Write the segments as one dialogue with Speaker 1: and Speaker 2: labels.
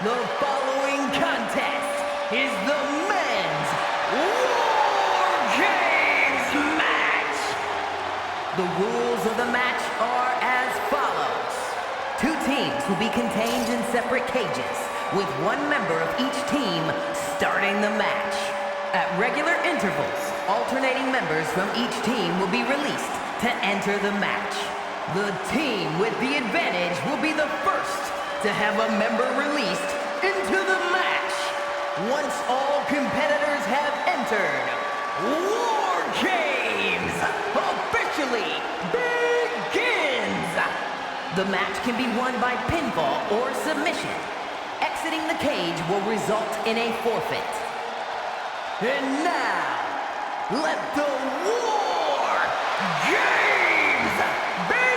Speaker 1: The following contest is the men's War Games match. The rules of the match are as follows. Two teams will be contained in separate cages, with one member of each team starting the match. At regular intervals, alternating members from each team will be released to enter the match. The team with the advantage will be the first to have a member released into the match. Once all competitors have entered, War Games officially begins! The match can be won by pinfall or submission. Exiting the cage will result in a forfeit. And now, let the War Games begin!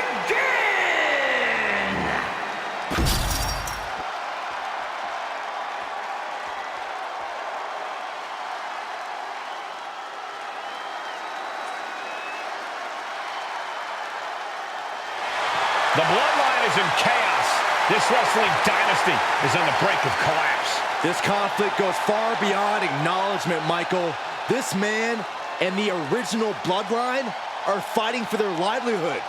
Speaker 2: The Bloodline is in chaos. This wrestling dynasty is on the brink of collapse.
Speaker 3: This conflict goes far beyond acknowledgement, Michael. This man and the original Bloodline are fighting for their livelihood.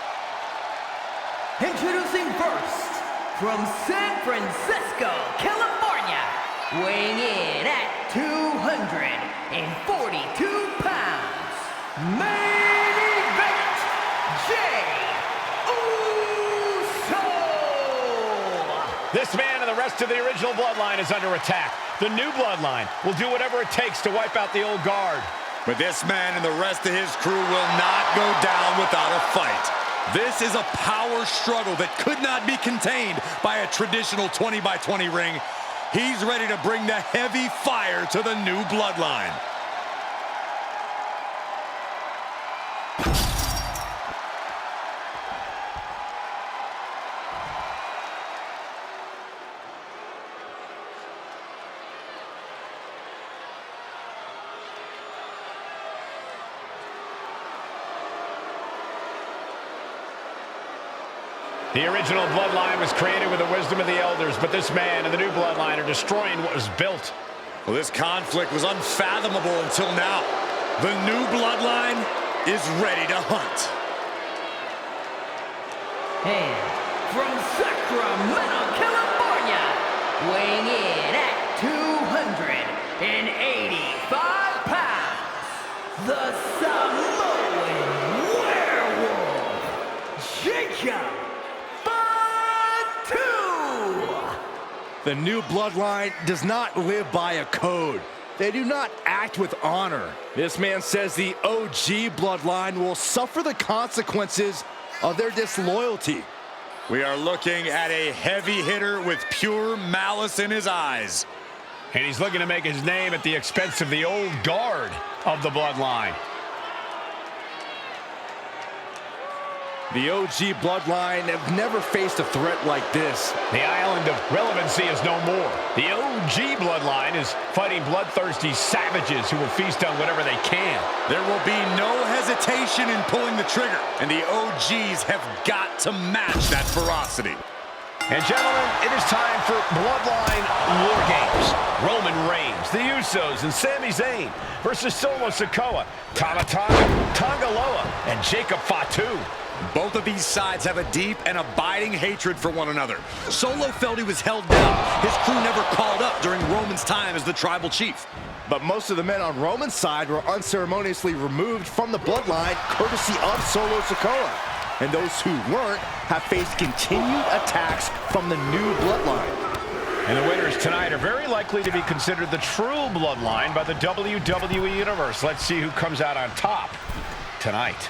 Speaker 1: Introducing first, from San Francisco, California, weighing in at 242 pounds, main event, Jey Uso!
Speaker 2: This man and the rest of the original Bloodline is under attack. The new Bloodline will do whatever it takes to wipe out the old guard.
Speaker 4: But this man and the rest of his crew will not go down without a fight. This is a power struggle that could not be contained by a traditional 20-by-20 ring. He's ready to bring the heavy fire to the new Bloodline.
Speaker 2: The original Bloodline was created with the wisdom of the elders, but this man and the new Bloodline are destroying what was built.
Speaker 4: Well, this conflict was unfathomable until now. The new Bloodline is ready to hunt.
Speaker 1: And from Sacramento, California, weighing in at 285 pounds, the Samoan Werewolf, Jacob Fatu!
Speaker 3: The new Bloodline does not live by a code. They do not act with honor. This man says the OG Bloodline will suffer the consequences of their disloyalty.
Speaker 4: We are looking at a heavy hitter with pure malice in his eyes.
Speaker 2: And he's looking to make his name at the expense of the old guard of the Bloodline.
Speaker 3: The OG Bloodline have never faced a threat like this.
Speaker 2: The island of relevancy is no more. The OG Bloodline is fighting bloodthirsty savages who will feast on whatever they can.
Speaker 4: There will be no hesitation in pulling the trigger, and the OGs have got to match that ferocity.
Speaker 2: And gentlemen, it is time for Bloodline War Games. Roman Reigns, the Usos, and Sami Zayn versus Solo Sikoa, Tama Tonga Loa, and Jacob Fatu.
Speaker 4: Both of these sides have a deep and abiding hatred for one another. Solo felt he was held down. His crew never called up during Roman's time as the tribal chief.
Speaker 3: But most of the men on Roman's side were unceremoniously removed from the Bloodline courtesy of Solo Sikoa. And those who weren't have faced continued attacks from the new Bloodline.
Speaker 2: And the winners tonight are very likely to be considered the true Bloodline by the WWE Universe. Let's see who comes out on top tonight.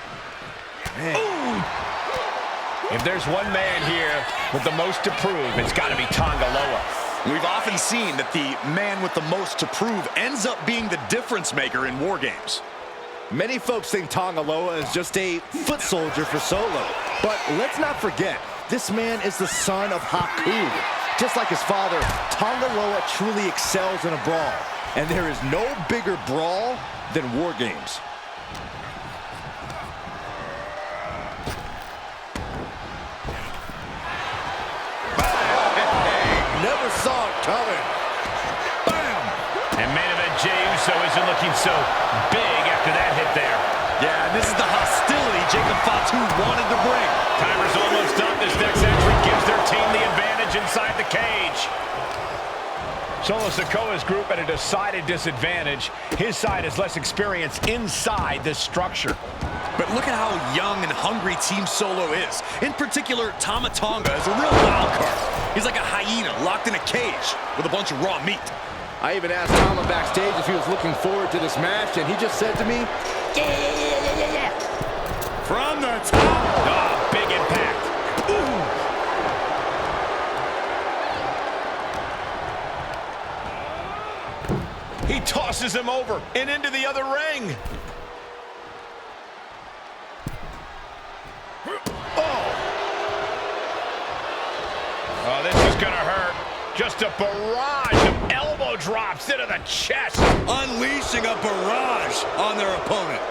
Speaker 2: If there's one man here with the most to prove, it's got to be Tonga Loa.
Speaker 4: We've often seen that the man with the most to prove ends up being the difference maker in War Games.
Speaker 3: Many folks think Tonga Loa is just a foot soldier for Solo. But let's not forget, this man is the son of Haku. Just like his father, Tonga Loa truly excels in a brawl. And there is no bigger brawl than War Games. Never saw it
Speaker 4: coming. Bam!
Speaker 2: And main event Jey Uso isn't looking so big after that hit there.
Speaker 4: Yeah, this is the hostility Jacob Fatu wanted to bring.
Speaker 2: Timer's almost up. This next entry gives their team the advantage inside the cage. Solo Sikoa's group at a decided disadvantage. His side has less experience inside this structure.
Speaker 4: But look at how young and hungry Team Solo is. In particular, Tama Tonga is a real wild card. He's like a hyena locked in a cage with a bunch of raw meat.
Speaker 3: I even asked Tama backstage if he was looking forward to this match, and he just said to me,
Speaker 1: Yeah.
Speaker 4: From the top.
Speaker 2: Ah, big impact. He tosses him over and into the other ring. Oh, this is gonna hurt. Just a barrage of elbow drops into the chest.
Speaker 4: Unleashing a barrage on their opponent.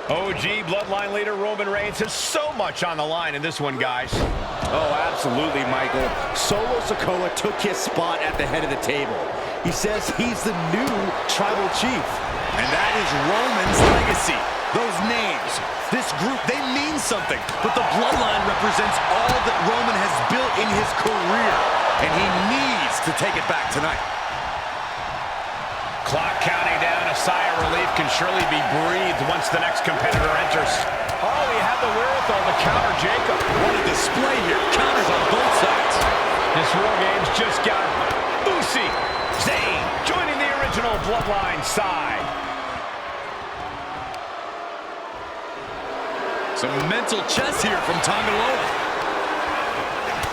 Speaker 2: OG Bloodline leader Roman Reigns has so much on the line in this one, guys.
Speaker 3: oh, absolutely, Michael. Solo Sikoa took his spot at the head of the table. He says he's the new tribal chief.
Speaker 4: And that is Roman's legacy. Those names, this group, they mean something. But the Bloodline represents all that Roman has built in his career. And he needs to take it back tonight.
Speaker 2: Clock counting down. A sigh of relief can surely be breathed once the next competitor enters. Oh, he had the wherewithal to counter Jacob.
Speaker 4: What a display here. Counters on both sides.
Speaker 2: This War Games just got Usi, Zayn joining the original Bloodline side.
Speaker 4: Some mental chess here from Tonga Loa.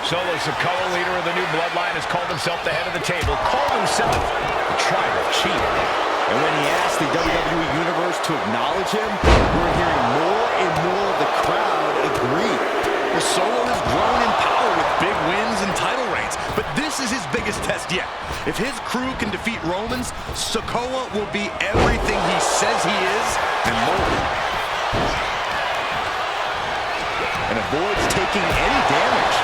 Speaker 2: Solo Sikoa, leader of the new Bloodline, has called himself the head of the table, called himself the tribal chief.
Speaker 3: And when he asked the WWE Universe to acknowledge him, we're hearing more and more of the crowd agree.
Speaker 4: Well, Solo has grown in power with big wins and title reigns, but this is his biggest test yet. If his crew can defeat Romans, Sikoa will be everything he says he is and more.
Speaker 3: And avoids taking any damage.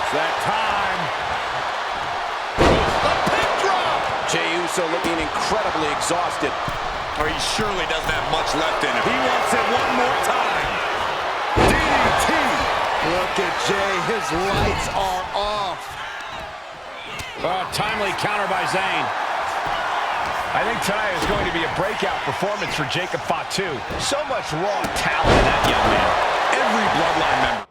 Speaker 4: It's that time.
Speaker 2: A pin drop!
Speaker 5: Jey Uso looking incredibly exhausted.
Speaker 4: Or he surely doesn't have much left in him. He wants it one more time. DDT.
Speaker 3: Look at Jey, his lights are off.
Speaker 2: Timely counter by Zayn. I think tonight is going to be a breakout performance for Jacob Fatu. So much raw talent in that young man.
Speaker 4: Every Bloodline member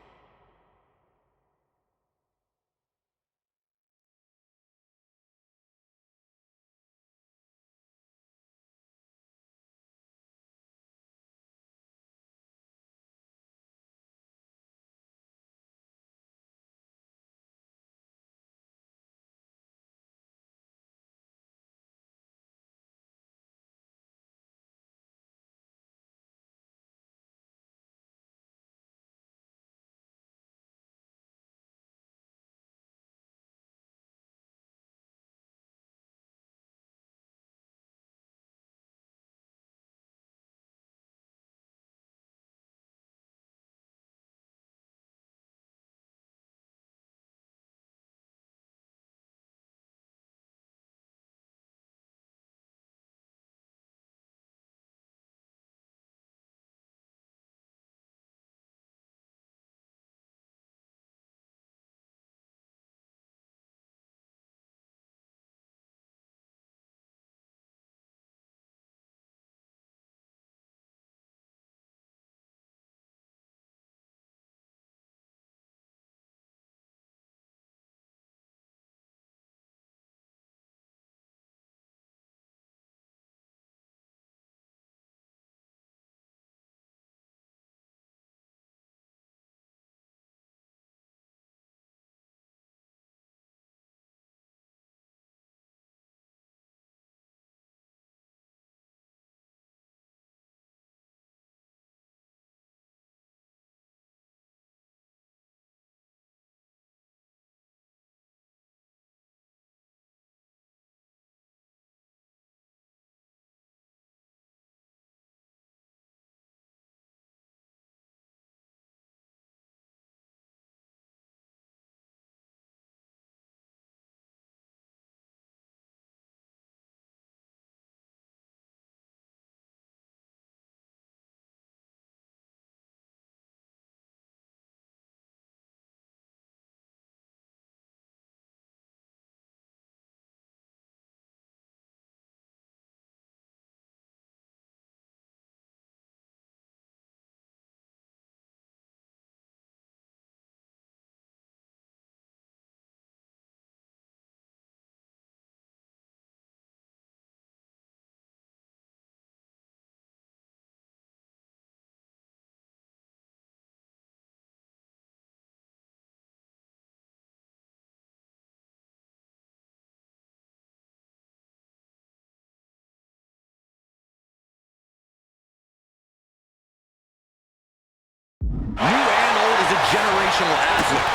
Speaker 4: New and old is a generational athlete.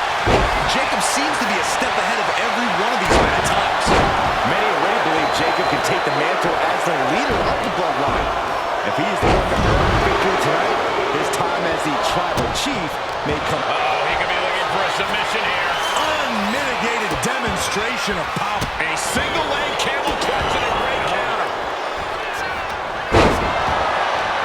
Speaker 4: Jacob seems to be a step ahead of every one of these men at times.
Speaker 3: Many already believe Jacob can take the mantle as the leader of the bloodline. If he's the one to earn the victory tonight, his time as the tribal chief may come.
Speaker 2: Oh, he could be looking for a submission here.
Speaker 4: Unmitigated demonstration of power.
Speaker 2: A single leg camel clutch and a great counter.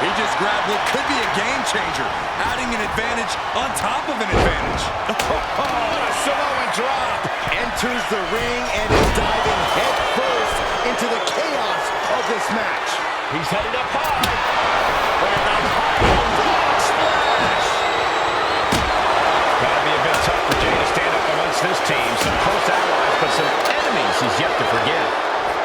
Speaker 4: He just grabbed what could be a game changer, adding an advantage on top of an advantage.
Speaker 2: Oh, a Samoan drop.
Speaker 3: Enters the ring and is diving head first into the chaos of this match.
Speaker 2: He's headed up high. And up high. Blood splash. Gotta be a bit tough for Jay to stand up amongst this team. Some close allies, but some enemies he's yet to forget.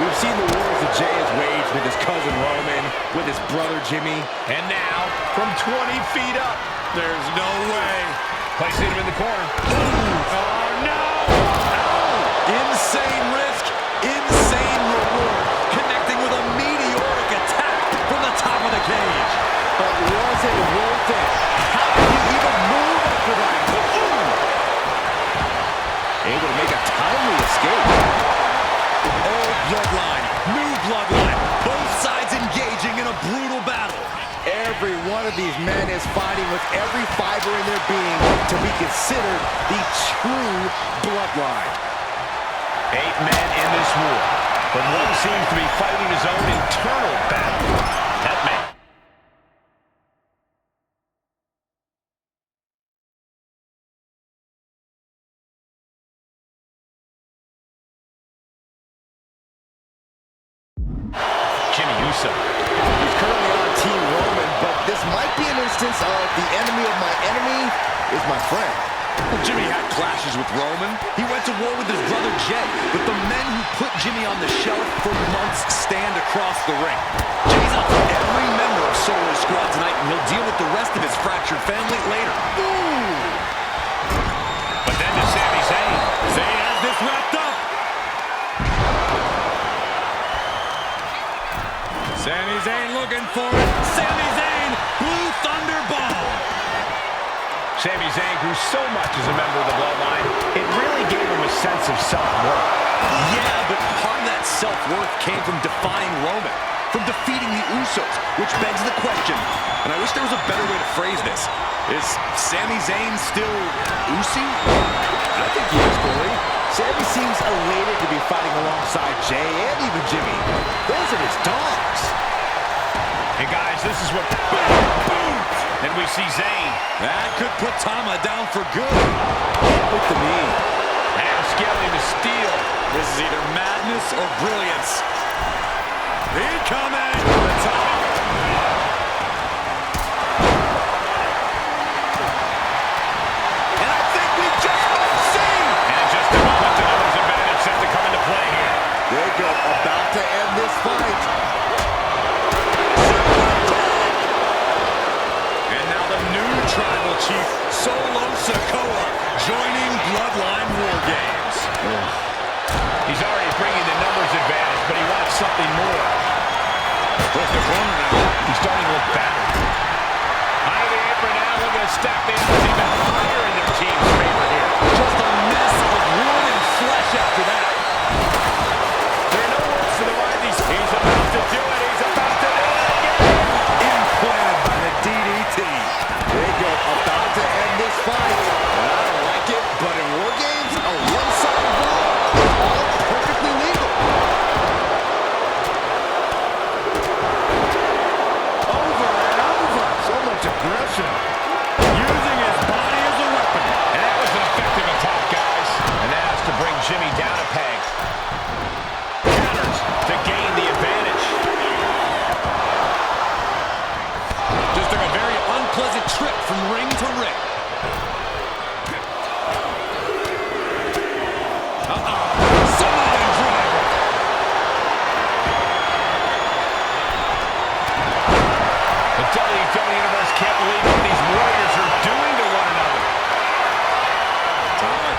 Speaker 3: We've seen the wars that Jay has waged with his cousin Roman, with his brother Jimmy.
Speaker 2: And now, from 20 feet up,
Speaker 4: There's no way.
Speaker 2: placing him in the corner. Oh, no!
Speaker 4: Insane risk, insane reward, connecting with a meteoric attack from the top of the cage.
Speaker 3: But was it worth it? How did he even move after that? Able to make a timely escape.
Speaker 4: Old bloodline, new bloodline, both sides engaging in a brutal battle.
Speaker 3: Every one of these men is fighting with every fiber in their being to be considered the true bloodline.
Speaker 2: 8 men in this war, but one seems to be fighting his own internal battle. That man. Jimmy Uso.
Speaker 3: He's currently on Team Roman, but this might be an instance of the enemy of my enemy is my friend.
Speaker 4: Jimmy had clashes with Roman. He went to war with his brother Jay, but the men who put Jimmy on the shelf for months stand across the ring. Jimmy's out for every member of Solo's squad tonight, and he'll deal with the rest of his fractured family later.
Speaker 2: But then to Sami Zayn.
Speaker 4: Zayn has this wrapped up. Sami Zayn looking for it. Sami Zayn, Blue Thunder Bomb.
Speaker 2: Sami Zayn grew so much as a member of the Bloodline, it really gave him a sense of self-worth.
Speaker 4: Yeah, but part of that self-worth came from defying Roman, from defeating the Usos, which begs the question, and I wish there was a better way to phrase this. Is Sami Zayn still Usi?
Speaker 3: I think he is, Corey. Sami seems elated to be fighting alongside Jay and even Jimmy. Those are his dogs.
Speaker 2: And guys, this is what... Then we see Zayn.
Speaker 4: That could put Tama down for good.
Speaker 3: With the knee.
Speaker 2: Now scaling the steel.
Speaker 4: This is either madness or brilliance. Incoming! The top. And I think we just might see.
Speaker 2: And in just a moment, the numbers advantage set to come into play here.
Speaker 3: Jacob about to end this fight.
Speaker 4: And now the new tribal chief, Solo Sikoa, joining Bloodline War Games.
Speaker 2: He's already bringing the numbers advantage, but he wants something more.
Speaker 4: With the corner now.
Speaker 2: He's starting to look battered. High of the apron now, looking to stack the numbers even higher in their team's favor here.
Speaker 4: Just a mess of wood and flesh after that.
Speaker 2: There are no words to divide these. He's about to do it. He's about to do it again.
Speaker 4: Implanted by the DDT.
Speaker 3: Jacob about to end this fight. And I don't like it, but in War Games, a one-sided brawl is all perfectly legal. Over and over. So much aggression.
Speaker 4: Using his body as a weapon.
Speaker 2: And that was an effective attack, guys. And that has to bring Jimmy down a peg. Counters to gain the advantage.
Speaker 4: Just took a very unpleasant trip from ring to ring. Samoan driver.
Speaker 2: The WWE Universe can't believe what these Warriors are doing to one another.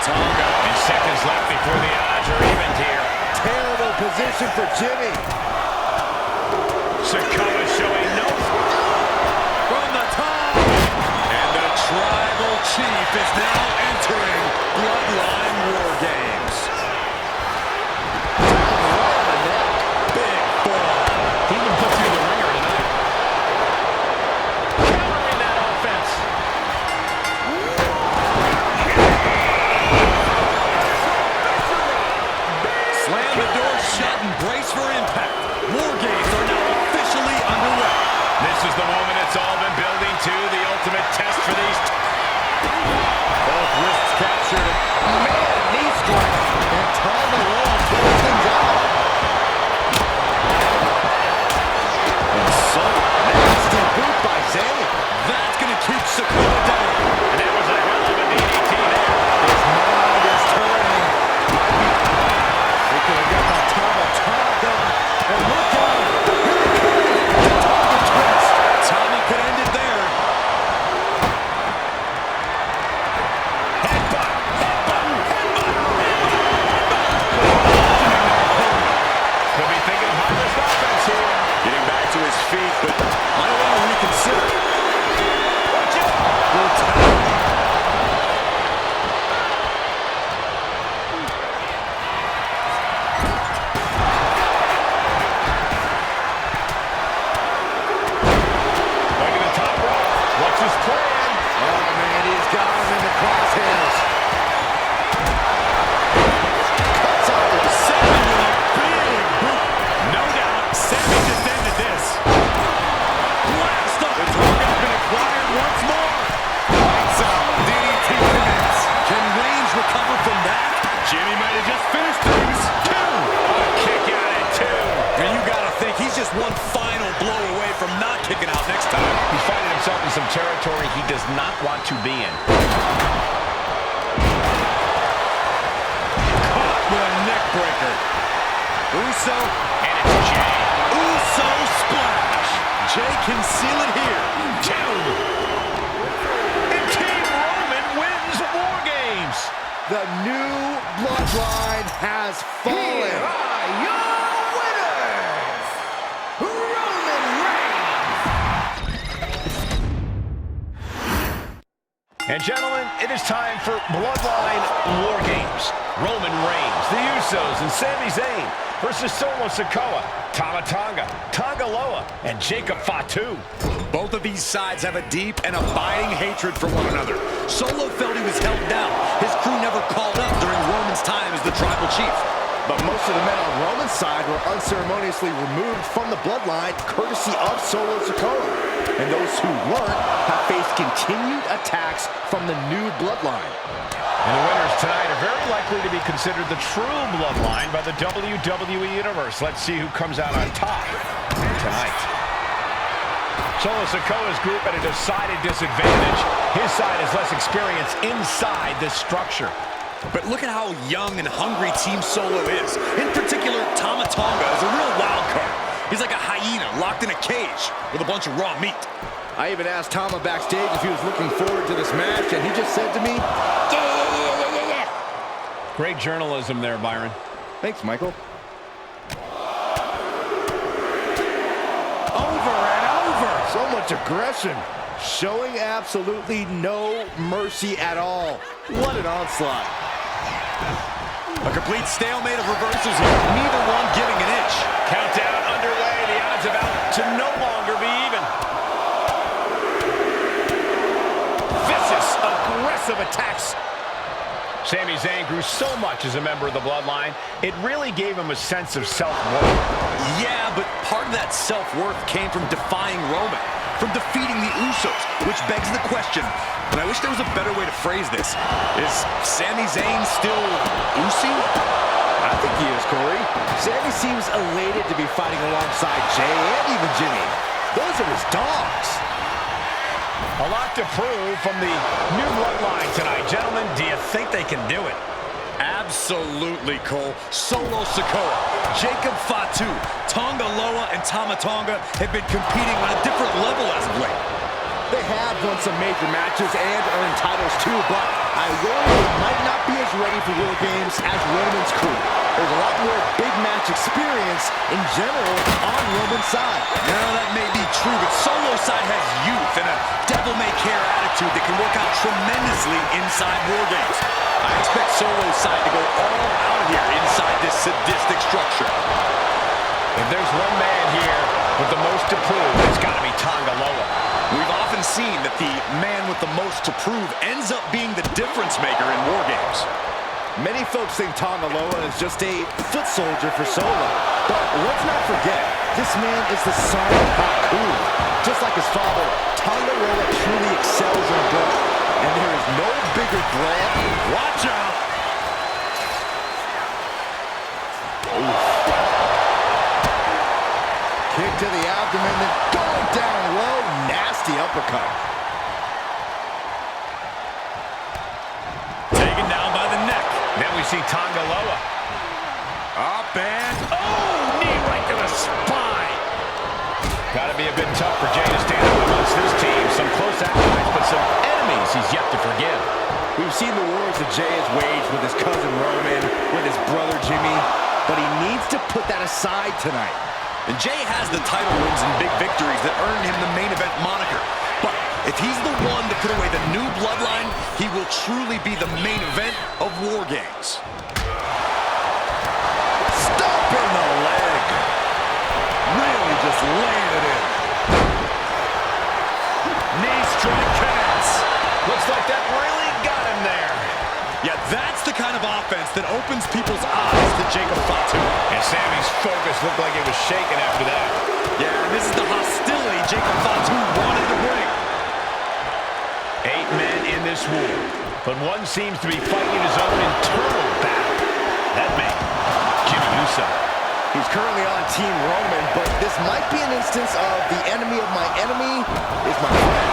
Speaker 4: Tonga.
Speaker 2: And seconds left before the odds are evened here.
Speaker 3: Terrible position for Jimmy.
Speaker 2: Sikoa showing no...
Speaker 4: From the top. And the tribe brace for impact. War Games are now officially underway.
Speaker 2: This is the moment it's all been building to, the ultimate test for these.
Speaker 3: Both wrists captured. Man, knee strike. And Tanga Loa pulls things out. And so, nasty boot by Zayn.
Speaker 4: That's going to keep Sikoa down.
Speaker 2: And that was a hell of a DDT there.
Speaker 3: His mind is turning. They could have got that Tanga. And look out. Here it is. The Tanga twist.
Speaker 4: Tommy could end it there.
Speaker 2: Could be thinking of harvest offense here.
Speaker 4: Getting back to his feet, but I don't want to reconsider.
Speaker 2: Watch out. Going to the top rope. What's his plan?
Speaker 3: Oh, man, he's got him in the crosshairs. Cuts out with
Speaker 4: Sammy with a big boot. No doubt, Sammy just ended this. Blast up. The target's been acquired once more. Lights out. DDT connects. Can Reigns recover from that? Jimmy might have just finished things. Two.
Speaker 2: A kick out at two.
Speaker 4: And you got to think he's just one final blow away from not kicking out next time.
Speaker 2: He's finding himself in some territory he does not want to be in.
Speaker 4: Caught with a neck breaker. Uso.
Speaker 2: And it's Jay.
Speaker 4: Uso splash. Jay can seal it here.
Speaker 2: Two. And Team Roman wins War Games.
Speaker 3: the new bloodline has fallen.
Speaker 1: Here are your winners, Roman Reigns.
Speaker 2: And gentlemen, it is time for Bloodline War Games. Roman Reigns, the Usos, and Sami Zayn versus Solo Sikoa, Tama Tonga, Tanga Loa, and Jacob Fatu.
Speaker 4: Both of these sides have a deep and abiding hatred for one another. Solo felt he was held down. His crew never called up during Roman's time as the tribal chief.
Speaker 3: But most of the men on Roman's side were unceremoniously removed from the bloodline courtesy of Solo Sikoa. And those who weren't have faced continued attacks from the new bloodline.
Speaker 2: And the winners tonight are very likely to be considered the true bloodline by the WWE Universe. Let's see who comes out on top tonight. Solo Sikoa's group at a decided disadvantage. His side has less experience inside this structure.
Speaker 4: But look at how young and hungry Team Solo is. In particular, Tama Tonga is a real wild card. He's like a hyena locked in a cage with a bunch of raw meat.
Speaker 3: I even asked Tama backstage if he was looking forward to this match, and he just said to me, yeah.
Speaker 2: Great journalism there, Byron.
Speaker 3: Thanks, Michael.
Speaker 4: Over and over.
Speaker 3: So much aggression, showing absolutely no mercy at all. What an onslaught.
Speaker 4: A complete stalemate of reversals here. Neither one giving an inch.
Speaker 2: Countdown underway. The odds about to no longer be even. Vicious, aggressive attacks. Sami Zayn grew so much as a member of the Bloodline, it really gave him a sense of self-worth.
Speaker 4: Yeah, but part of that self-worth came from defying Roman, from defeating the Usos, which begs the question, and I wish there was a better way to phrase this. Is Sami Zayn still Usi?
Speaker 3: I think he is, Corey. Sami seems elated to be fighting alongside Jay and even Jimmy. Those are his dogs.
Speaker 2: A lot to prove from the new Bloodline tonight. Gentlemen, do you think they can do it?
Speaker 4: Absolutely, Cole. Solo Sikoa, Jacob Fatu, Tanga Loa, and Tama Tonga have been competing on a different level as of late.
Speaker 3: They have won some major matches and earned titles too, but I worry they might not be as ready for War Games as Roman's crew. There's a lot more big match experience in general on Roman's side.
Speaker 4: Now, that may be true, but Solo's side has youth and a devil-may-care attitude that can work out tremendously inside War Games. I expect Solo's side to go all out here inside this sadistic structure.
Speaker 2: If there's one man here with the most to prove, it's got to be Tanga Loa.
Speaker 4: We've often seen that the man with the most to prove ends up being the difference maker in War Games.
Speaker 3: Many folks think Tonga Loa is just a foot soldier for Solo. But let's not forget, this man is the son of Haku. Just like his father, Tonga Loa truly excels in both. And there is no bigger threat.
Speaker 4: Watch out!
Speaker 3: Oof. Kick to the abdomen, then going down low. Nasty uppercut.
Speaker 4: Taken down by the neck.
Speaker 2: Then we see Tonga Loa.
Speaker 4: Up and, oh, knee right to the spine.
Speaker 2: Gotta be a bit tough for Jay to stand up amongst this team. Some close allies, but some enemies he's yet to forgive.
Speaker 3: We've seen the wars that Jay has waged with his cousin Roman, with his brother Jimmy, but he needs to put that aside tonight.
Speaker 4: And Jay has the title wins and big victories that earned him the main event moniker. But if he's the one to put away the new bloodline, he will truly be the main event of War Games.
Speaker 3: Stop in the leg.
Speaker 4: Really just laying it in. Knee strike connects.
Speaker 2: Looks like that really got him there.
Speaker 4: Yeah, that's the kind of offense that opens people's eyes to Jacob Fatu.
Speaker 2: And Sammy's focus looked like it was shaken after that.
Speaker 4: Yeah, and this is the hostility Jacob Fatu wanted to bring.
Speaker 2: 8 men in this war, but one seems to be fighting his own internal battle. That man, Jimmy Uso.
Speaker 3: He's currently on Team Roman, but this might be an instance of the enemy of my enemy is my friend.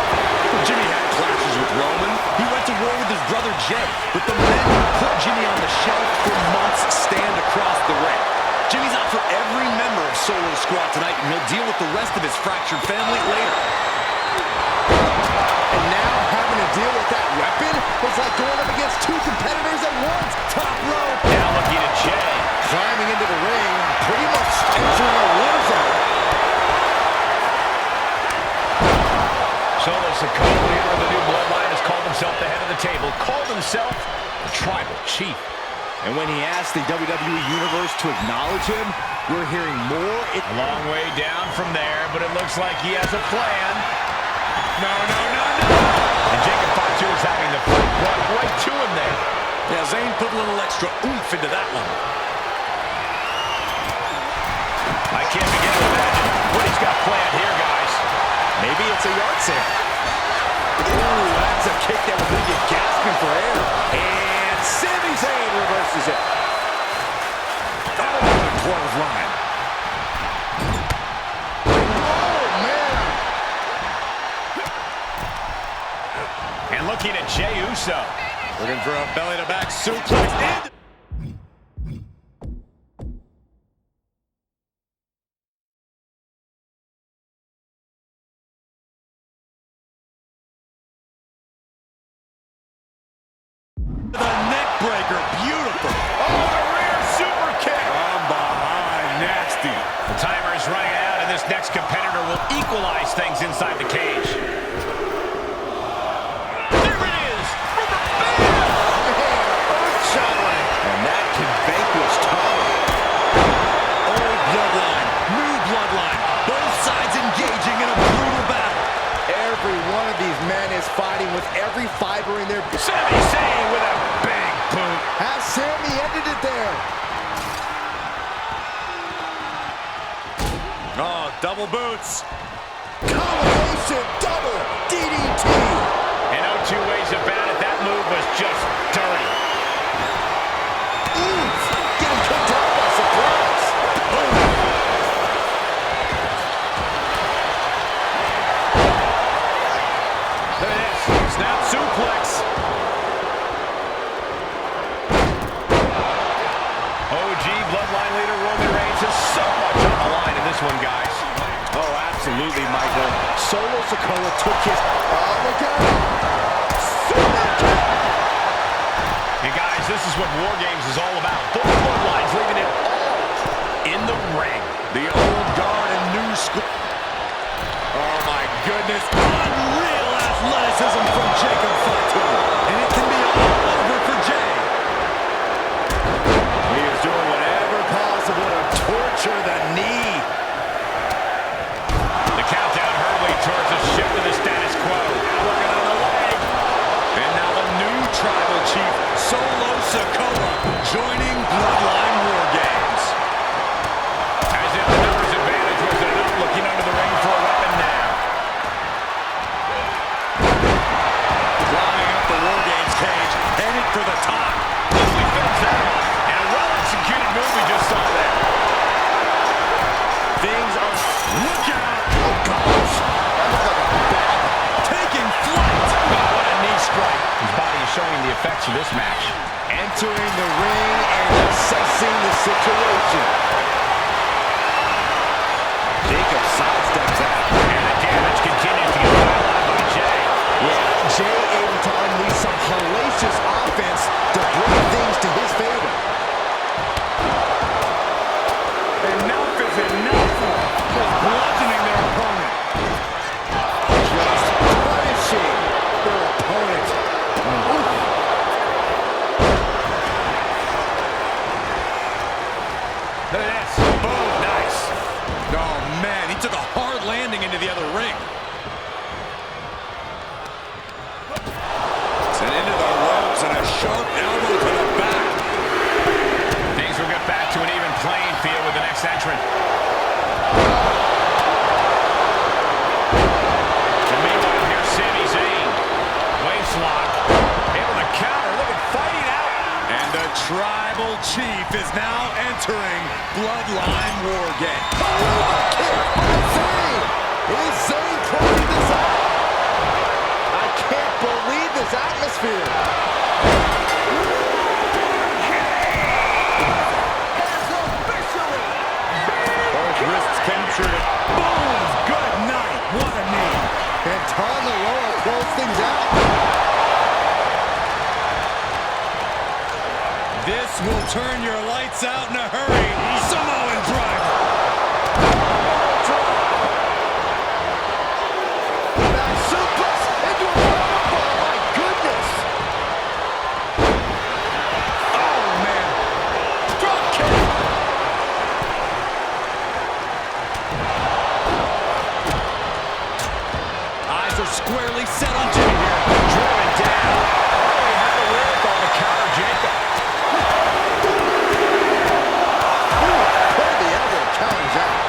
Speaker 4: Jimmy had clashes with Roman. He went to war with his brother Jay, but the men who put Jimmy on the shelf for months stand across the ring. Jimmy's out for every member of Solo Squad tonight, and he'll deal with the rest of his fractured family later.
Speaker 3: And now having to deal with that weapon was like going up against two competitors at once. Top rope.
Speaker 2: Now looking at Jay.
Speaker 3: Climbing into the ring, pretty much entering a war zone.
Speaker 2: Solo Sikoa, leader of the new bloodline, has called himself the head of the table, called himself the tribal chief.
Speaker 3: And when he asked the WWE Universe to acknowledge him, we're hearing more.
Speaker 2: A long way down from there, but it looks like he has a plan.
Speaker 4: No.
Speaker 2: And Jacob Fatu is having the fight brought right to him there.
Speaker 4: Yeah, Zayn put a little extra oomph into that one.
Speaker 2: I can't begin to imagine what he's got planned here, guys.
Speaker 3: Maybe it's a yard sale. Ooh, that's a kick that will leave you gasping for air. And Sami Zayn reverses it.
Speaker 4: Oh, the clothesline.
Speaker 3: Oh, man.
Speaker 2: And looking at Jey Uso.
Speaker 4: Looking for a belly-to-back suplex. The neck breaker, beautiful.
Speaker 2: Oh, the rear super kick.
Speaker 4: From behind, nasty.
Speaker 2: The timer is running out, and this next competitor will equalize things inside the cage. There it is, for the bell.
Speaker 3: Earth-shattering. And that can vanquish Tom.
Speaker 4: Old bloodline, new bloodline. Both sides engaging in a brutal battle.
Speaker 3: Every one of these men is fighting with every fiber in their...
Speaker 2: Sami Zayn with a big boot.
Speaker 3: Has Sami ended it there?
Speaker 4: Oh, double boots.
Speaker 3: Combination double DDT.
Speaker 2: And no two ways about it, that move was just dirty.
Speaker 3: Oof, getting kicked out by surprise.
Speaker 2: Look at this, snap suplex. OG Bloodline leader Roman Reigns has so much on the line in this one, guys.
Speaker 3: Oh, absolutely, Michael. Solo Sikoa took his... Oh, look out. Super kick.
Speaker 2: And guys, this is what War Games is all about. Both bloodlines leaving it all in the ring.
Speaker 4: The old guard and new school. Oh, my goodness. Unreal athleticism from Jacob Fatu. And it can be all over for Jay.
Speaker 3: He is doing whatever possible to torture the knee.
Speaker 2: The countdown hurtling towards a shift to the status quo. Now working on the leg.
Speaker 4: And now the new tribal chief, Solo Sikoa.
Speaker 2: effects of this match.
Speaker 3: Entering the ring and assessing the situation. Jacob sidesteps that.
Speaker 2: And the damage continues to get piled on by Jay.
Speaker 3: Yeah, Jay able to unleash some hellacious offense to bring things to his favor.
Speaker 4: Enough is enough. Just bludgeoning their opponent.
Speaker 3: Just punishing their opponent. Oof.
Speaker 2: Look at this. Boom. Nice.
Speaker 4: Oh, man, he took a hard landing into the other ring. And into the ropes and a sharp elbow to the back.
Speaker 2: Things will get back to an even playing field with the next entrant. And meanwhile, here's Sami Zayn. Waist lock. Able to counter. Look at fighting out.
Speaker 4: And the Tribal Chief is now entering Bloodline War Game.
Speaker 3: Is Zayn closing this out? I can't believe this atmosphere.
Speaker 4: Both wrists captured. Boom! Good night. What a knee.
Speaker 3: And Tanga Loa close things out.
Speaker 4: This will turn your lights out in a hurry. Samoan driver.
Speaker 3: Back suplex into a fireball. My goodness.
Speaker 4: Oh, man. Drop kick. Eyes are squarely set on Jimmy here.
Speaker 2: Driven down. Oh, he had the wherewithal to counter Jacob.
Speaker 3: Put the elbow counters out.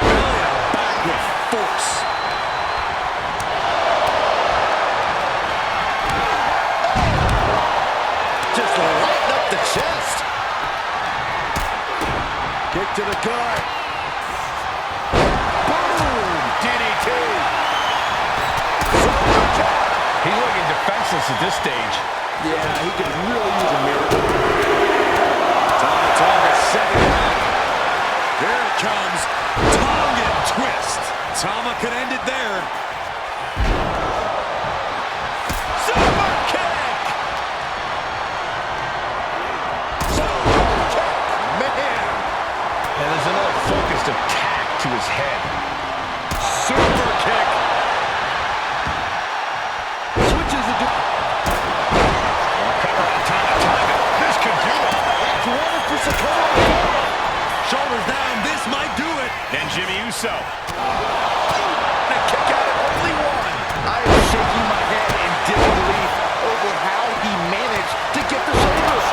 Speaker 4: Belly to back with force.
Speaker 3: Just lighten up the chest. Kick to the gut. Boom!
Speaker 2: DDT. He's looking defenseless at this stage.
Speaker 3: Yeah, he could really use a miracle. Tonga setting it up.
Speaker 4: Here it comes. Tongan twist. Tama could end it there.
Speaker 2: Super kick.
Speaker 3: Man!
Speaker 2: And there's another focused attack to his head.
Speaker 4: Super kick.
Speaker 3: Switches into...
Speaker 2: Cover on Tonga. This could do it.
Speaker 3: That's one for Sikoa.
Speaker 4: Shoulders down. This might do it.
Speaker 2: Then Jimmy Uso. A kick out at only one.
Speaker 3: I am shaking my head in disbelief over how he managed to get the shoulders.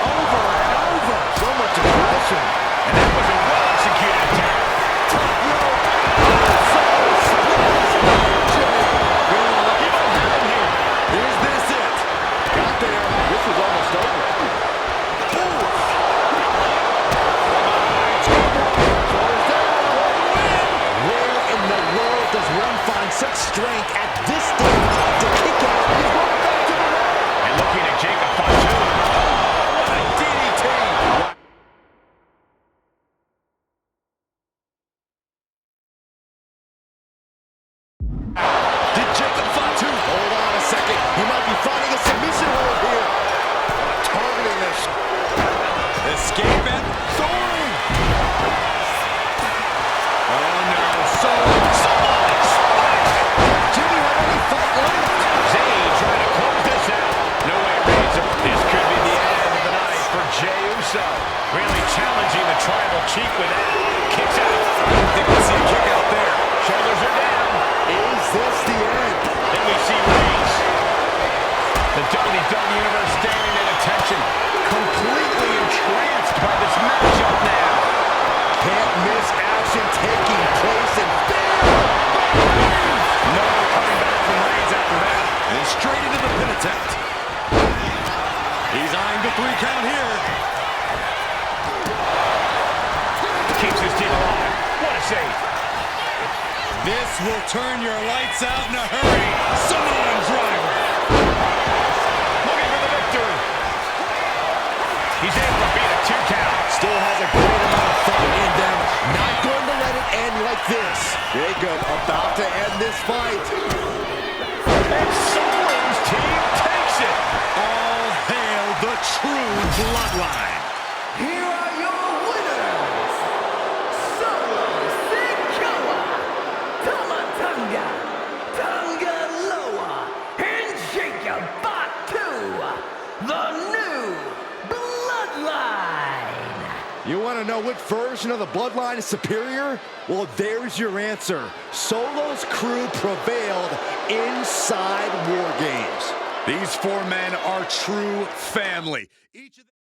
Speaker 3: Over and over. So much aggression.
Speaker 2: And that was a well-executed attack.
Speaker 3: Top rope. Also splits. Jimmy.
Speaker 2: He might have him here.
Speaker 4: Is this it?
Speaker 3: Got there. This was almost over. Where in the world does one find such strength at this stage to kick out his way back to the ring?
Speaker 2: And looking at Jacob Fatu. What a DDT.
Speaker 3: Did Jacob Fatu hold on a second? He might be finding a submission hold here. Targeting this.
Speaker 4: Escape and soaring. Oh no, soaring.
Speaker 3: Jimmy had any fight left.
Speaker 2: Zayn trying to close this out. No way, Reigns. This could be the end of the night for Jey Uso. Really challenging the Tribal Chief with that. Kicks out.
Speaker 4: I don't think we'll see a kick out there.
Speaker 2: Shoulders are down.
Speaker 3: Is this the end?
Speaker 2: Then we see Reigns. The WWE Universe standing at attention. Completely entranced by this matchup now.
Speaker 3: Can't miss action taking place in
Speaker 4: No coming back from Reigns after that. And straight into the pin attempt. He's eyeing the 3 count here.
Speaker 2: Keeps his team alive. What a save.
Speaker 4: This will turn your lights out in a hurry. Samoan driver.
Speaker 3: still has a great amount of fun in them. Not going to let it end like this. Jacob about to end this fight.
Speaker 2: And Solo's team takes it.
Speaker 4: All hail the true bloodline.
Speaker 1: Here are your winners, Solo Sikoa, Tama Tonga Loa, and Jacob Fatu, the new Bloodline.
Speaker 3: You want to know which version of the Bloodline is superior? Well, there's your answer. Solo's crew prevailed inside War Games.
Speaker 4: These four men are true family. Each of them